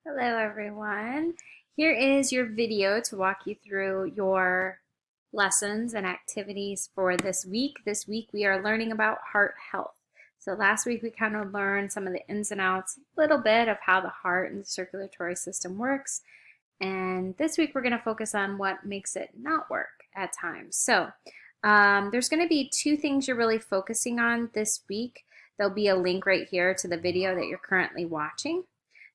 Hello everyone. Here is your video to walk you through your lessons and activities for this week. This week we are learning about heart health. So last week we kind of learned some of the ins and outs, a little bit of how the heart and the circulatory system works. And this week we're going to focus on what makes it not work at times. So there's going to be two things you're really focusing on this week. There'll be a link right here to the video that you're currently watching.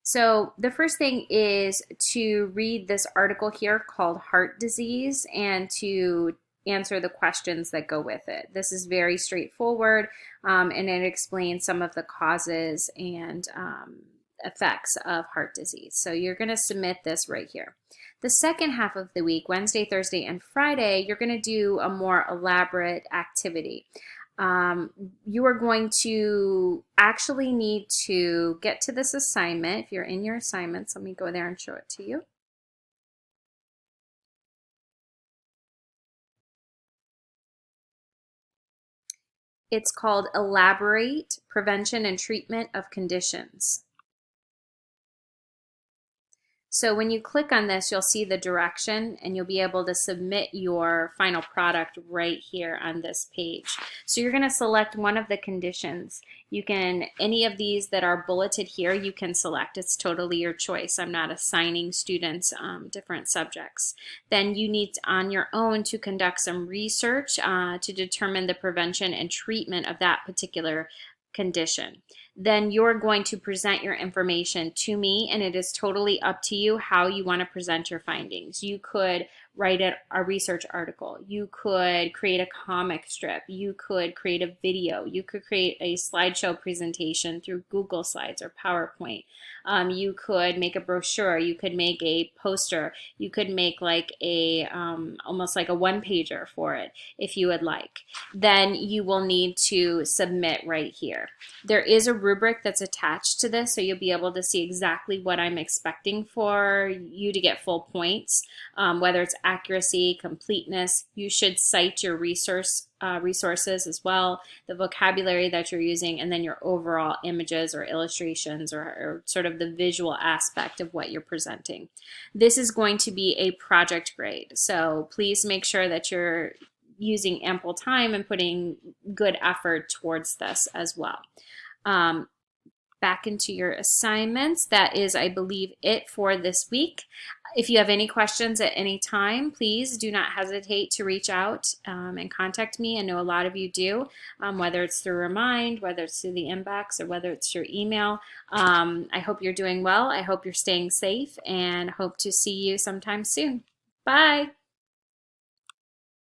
So the first thing is to read this article here called Heart Disease and to answer the questions that go with it. This is very straightforward, and it explains some of the causes and effects of heart disease. So you're going to submit this right here. The second half of the week, Wednesday, Thursday, and Friday, you're going to do a more elaborate activity. You are going to actually need to get to this assignment. If you're in your assignments, let me go there and show it to you. It's called Elaborate Prevention and Treatment of Conditions. So when you click on this, you'll see the direction and you'll be able to submit your final product right here on this page. So you're going to select one of the conditions. You can, any of these that are bulleted here, you can select. It's totally your choice. I'm not assigning students different subjects. Then you need on your own to conduct some research to determine the prevention and treatment of that particular condition. Then you're going to present your information to me, and it is totally up to you how you want to present your findings. You could write a research article. You could create a comic strip. You could create a video. You could create a slideshow presentation through Google Slides or PowerPoint. You could make a brochure. You could make a poster. You could make like a almost like a one-pager for it if you would like. Then you will need to submit right here. There is a rubric that's attached to this, so you'll be able to see exactly what I'm expecting for you to get full points, whether it's accuracy, completeness. You should cite your resources as well, the vocabulary that you're using, and then your overall images or illustrations or sort of the visual aspect of what you're presenting. This is going to be a project grade, so please make sure that you're using ample time and putting good effort towards this as well. Back into your assignments. That is, I believe, it for this week. If you have any questions at any time, please do not hesitate to reach out and contact me. I know a lot of you do, whether it's through Remind, whether it's through the inbox, or whether it's your email. I hope you're doing well. I hope you're staying safe and hope to see you sometime soon. Bye.